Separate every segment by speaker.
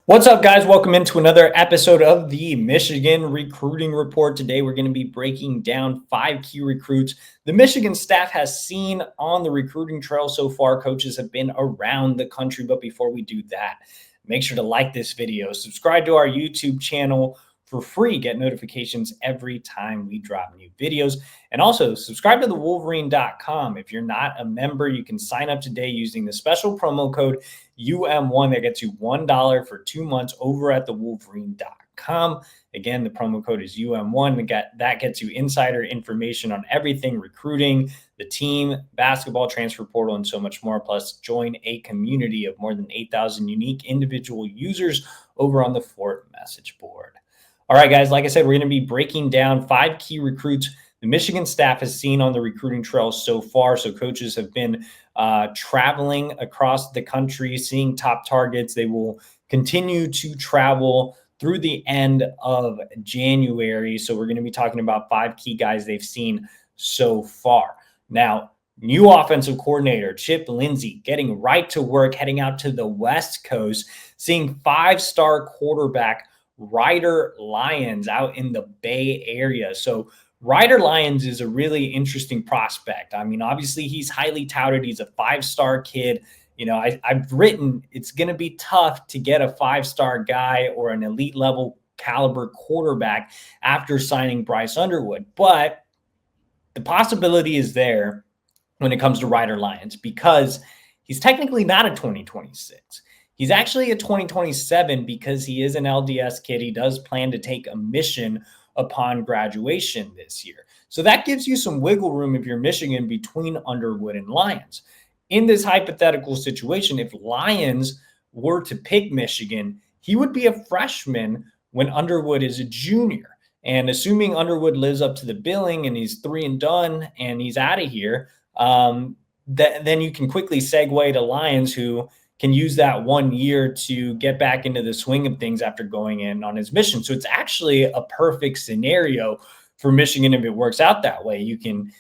Speaker 1: What's up, guys? Welcome into another episode of the Michigan Recruiting Report. Today, we're going to be breaking down 5 key recruits the Michigan staff has seen on the recruiting trail so far. Coaches have been around the country, but before we do that, make sure to like this video, subscribe to our YouTube channel for free, get notifications every time we drop new videos, and also subscribe to the Wolverine.com. If you're not a member, you can sign up today using the special promo code UM1 that gets you $1 for 2 months over at the Wolverine.com. Again, the promo code is UM1. That gets you insider information on everything recruiting, the team, basketball, transfer portal, and so much more. Plus, join a community of more than 8,000 unique individual users over on the Fort message board. All right, guys, like I said, we're going to be breaking down 5 key recruits the Michigan staff has seen on the recruiting trail so far. So coaches have been traveling across the country, seeing top targets. They will continue to travel through the end of January. So we're going to be talking about 5 key guys they've seen so far. Now, new offensive coordinator Chip Lindsey getting right to work, heading out to the West Coast, seeing 5-star quarterback Ryder Lions out in the Bay Area. So Ryder Lions is a really interesting prospect. I mean, obviously he's highly touted. He's a 5-star kid. You know, I've written it's going to be tough to get a 5-star guy or an elite level caliber quarterback after signing Bryce Underwood. But the possibility is there when it comes to Ryder Lions because he's technically not a 2026. He's actually a 2027 because he is an LDS kid. He does plan to take a mission upon graduation this year. So that gives you some wiggle room if you're Michigan between Underwood and Lions. In this hypothetical situation, if Lions were to pick Michigan, he would be a freshman when Underwood is a junior. And assuming Underwood lives up to the billing and he's 3 and done and he's out of here, then you can quickly segue to Lions, who can use that 1 year to get back into the swing of things after going in on his mission. So it's actually a perfect scenario for Michigan if it works out that way. You can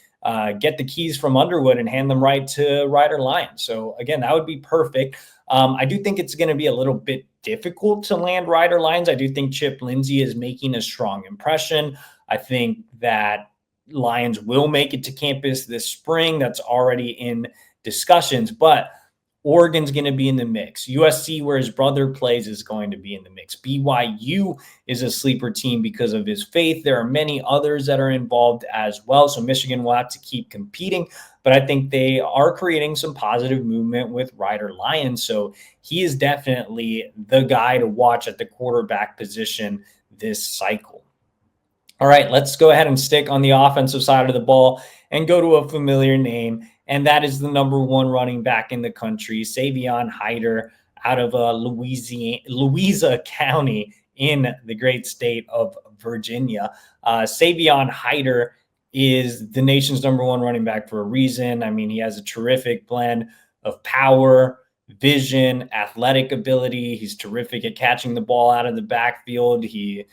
Speaker 1: get the keys from Underwood and hand them right to Ryder Lions. So again, that would be perfect. I do think it's going to be a little bit difficult to land Ryder Lions. I do think Chip Lindsey is making a strong impression. I think that Lions will make it to campus this spring. That's already in discussions, but Oregon's going to be in the mix. USC, where his brother plays, is going to be in the mix. BYU is a sleeper team because of his faith. There are many others that are involved as well. So Michigan will have to keep competing, but I think they are creating some positive movement with Ryder Lions. So he is definitely the guy to watch at the quarterback position this cycle. All right, let's go ahead and stick on the offensive side of the ball and go to a familiar name, and that is the #1 running back in the country, Savon Haider, out of Louisa County in the great state of Virginia. Savon Haider is the nation's #1 running back for a reason. I mean, he has a terrific blend of power, vision, athletic ability. He's terrific at catching the ball out of the backfield. He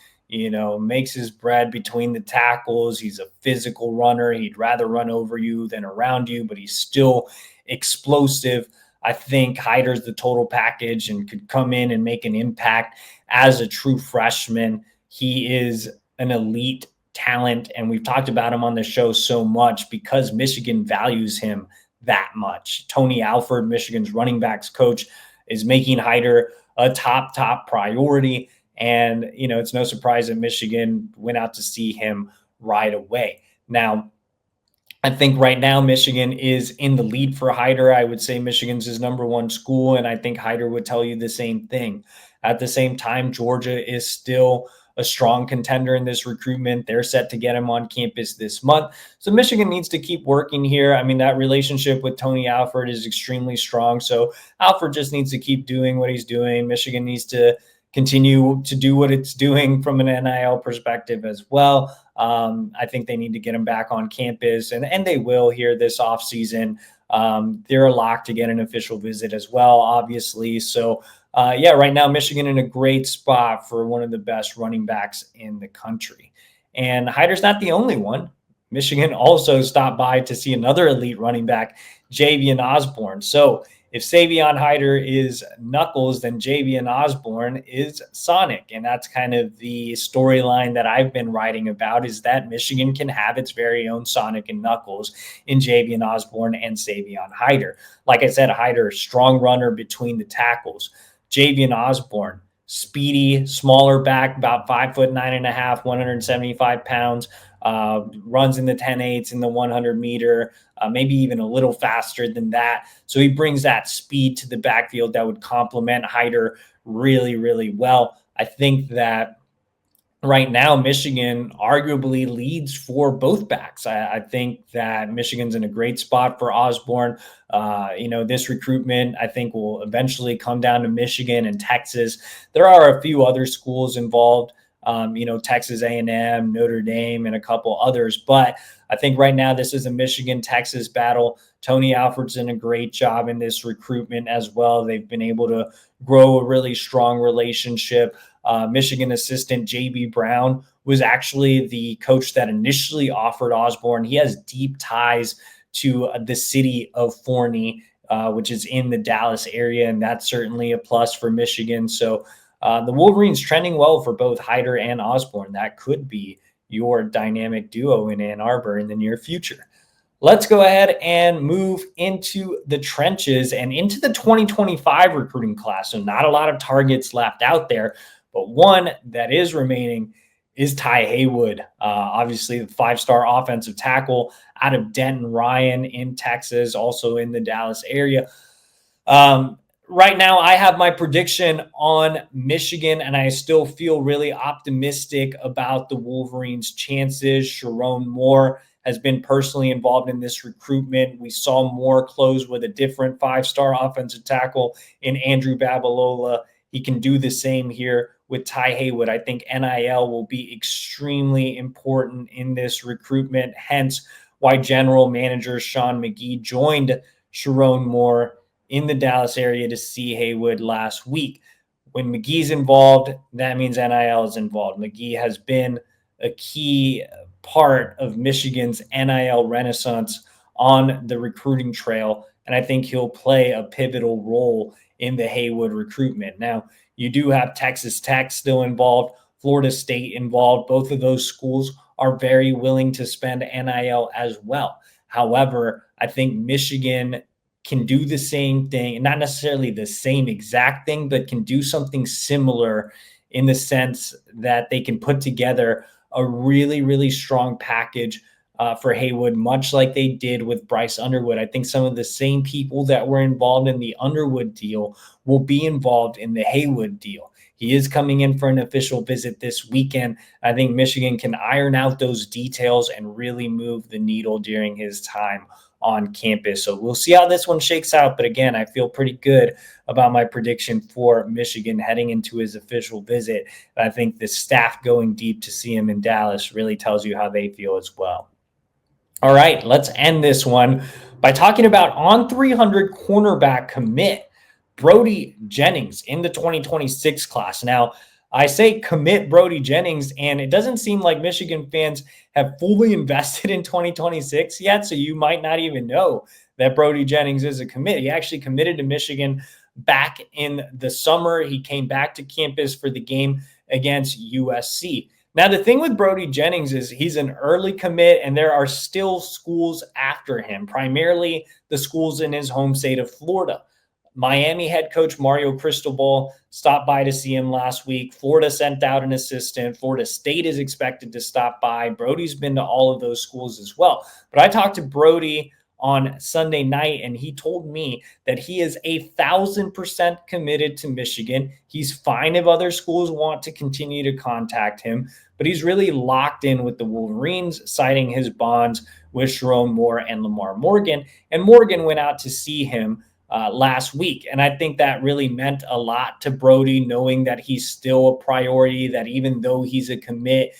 Speaker 1: makes his bread between the tackles. He's a physical runner. He'd rather run over you than around you, but he's still explosive. I think Haider's the total package and could come in and make an impact as a true freshman. He is an elite talent, and we've talked about him on the show so much because Michigan values him that much. Tony Alford, Michigan's running backs coach, is making Haider a top priority. And, it's no surprise that Michigan went out to see him right away. Now, I think right now Michigan is in the lead for Haider. I would say Michigan's his #1 school, and I think Haider would tell you the same thing. At the same time, Georgia is still a strong contender in this recruitment. They're set to get him on campus this month. So Michigan needs to keep working here. I mean, that relationship with Tony Alford is extremely strong. So Alford just needs to keep doing what he's doing. Michigan needs to continue to do what it's doing from an NIL perspective as well. I think they need to get him back on campus, and they will here this offseason. They're locked to get an official visit as well, obviously. So, right now, Michigan in a great spot for one of the best running backs in the country. And Haider's not the only one. Michigan also stopped by to see another elite running back, Javen Osborne. So if Savon Haider is Knuckles, then Javen Osborne is Sonic. And that's kind of the storyline that I've been writing about, is that Michigan can have its very own Sonic and Knuckles in Javen Osborne and Savon Haider. Like I said, Haider, strong runner between the tackles. Javen Osborne, speedy, smaller back, about 5'9.5", 175 pounds, runs in the 10.8s in the 100 meter, maybe even a little faster than that. So he brings that speed to the backfield that would complement Haider really, really well. I think that right now, Michigan arguably leads for both backs. I think that Michigan's in a great spot for Osborne. This recruitment, I think, will eventually come down to Michigan and Texas. There are a few other schools involved, Texas A&M, Notre Dame, and a couple others. But I think right now this is a Michigan-Texas battle. Tony Alford's done a great job in this recruitment as well. They've been able to grow a really strong relationship. Michigan assistant J.B. Brown was actually the coach that initially offered Osborne. He has deep ties to the city of Forney, which is in the Dallas area, and that's certainly a plus for Michigan. So the Wolverines trending well for both Haider and Osborne. That could be your dynamic duo in Ann Arbor in the near future. Let's go ahead and move into the trenches and into the 2025 recruiting class. So not a lot of targets left out there, but one that is remaining is Tai Haywood, obviously the 5-star offensive tackle out of Denton Ryan in Texas, also in the Dallas area. Right now, I have my prediction on Michigan, and I still feel really optimistic about the Wolverines' chances. Sharon Moore has been personally involved in this recruitment. We saw Moore close with a different 5-star offensive tackle in Andrew Babalola. He can do the same here with Tai Haywood. I think NIL will be extremely important in this recruitment, hence why General Manager Sean McGee joined Sharon Moore in the Dallas area to see Haywood last week. When McGee's involved, that means NIL is involved. McGee has been a key part of Michigan's NIL renaissance on the recruiting trail, and I think he'll play a pivotal role in the Haywood recruitment. Now, you do have Texas Tech still involved, Florida State involved. Both of those schools are very willing to spend NIL as well. However, I think Michigan can do the same thing, not necessarily the same exact thing, but can do something similar in the sense that they can put together a really, really strong package for Haywood, much like they did with Bryce Underwood. I think some of the same people that were involved in the Underwood deal will be involved in the Haywood deal. He is coming in for an official visit this weekend. I think Michigan can iron out those details and really move the needle during his time on campus. So we'll see how this one shakes out. But again, I feel pretty good about my prediction for Michigan heading into his official visit. And I think the staff going deep to see him in Dallas really tells you how they feel as well. All right, let's end this one by talking about on 300 cornerback commit Brody Jennings in the 2026 class. Now, I say commit Brody Jennings, and it doesn't seem like Michigan fans have fully invested in 2026 yet, so you might not even know that Brody Jennings is a commit. He actually committed to Michigan back in the summer. He came back to campus for the game against USC. Now, the thing with Brody Jennings is he's an early commit, and there are still schools after him, primarily the schools in his home state of Florida. Miami head coach Mario Cristobal stopped by to see him last week. Florida sent out an assistant. Florida State is expected to stop by. Brody's been to all of those schools as well. But I talked to Brody on Sunday night, and he told me that he is 1,000% committed to Michigan. He's fine if other schools want to continue to contact him, but he's really locked in with the Wolverines, citing his bonds with Sharon Moore and Lamar Morgan. And Morgan went out to see him last week. And I think that really meant a lot to Brody, knowing that he's still a priority, that even though he's a commit,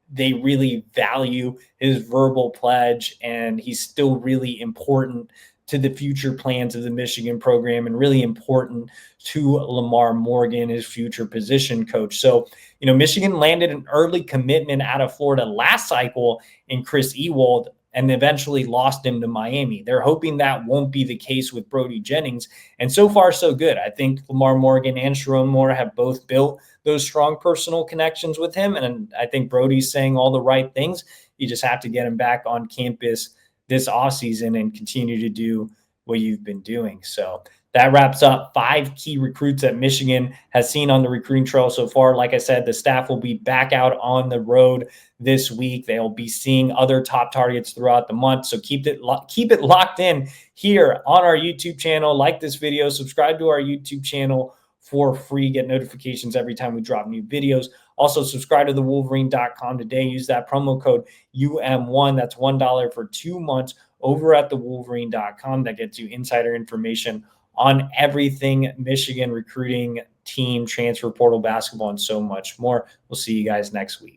Speaker 1: they really value his verbal pledge, and he's still really important to the future plans of the Michigan program and really important to Lamar Morgan, his future position coach. So, Michigan landed an early commitment out of Florida last cycle in Chris Ewald. and eventually lost him to Miami. They're hoping that won't be the case with Brody Jennings. And so far, so good. I think Lamar Morgan and Sharon Moore have both built those strong personal connections with him. And I think Brody's saying all the right things. You just have to get him back on campus this offseason and continue to do what you've been doing. So that wraps up 5 key recruits that Michigan has seen on the recruiting trail so far. Like I said, the staff will be back out on the road this week. They'll be seeing other top targets throughout the month. So keep it locked in here on our YouTube channel. Like this video, subscribe to our YouTube channel for free. Get notifications every time we drop new videos. Also, subscribe to the Wolverine.com today. Use that promo code UM1. That's $1 for 2 months over at the Wolverine.com. That gets you insider information on everything Michigan recruiting, team, transfer portal, basketball, and so much more. We'll see you guys next week.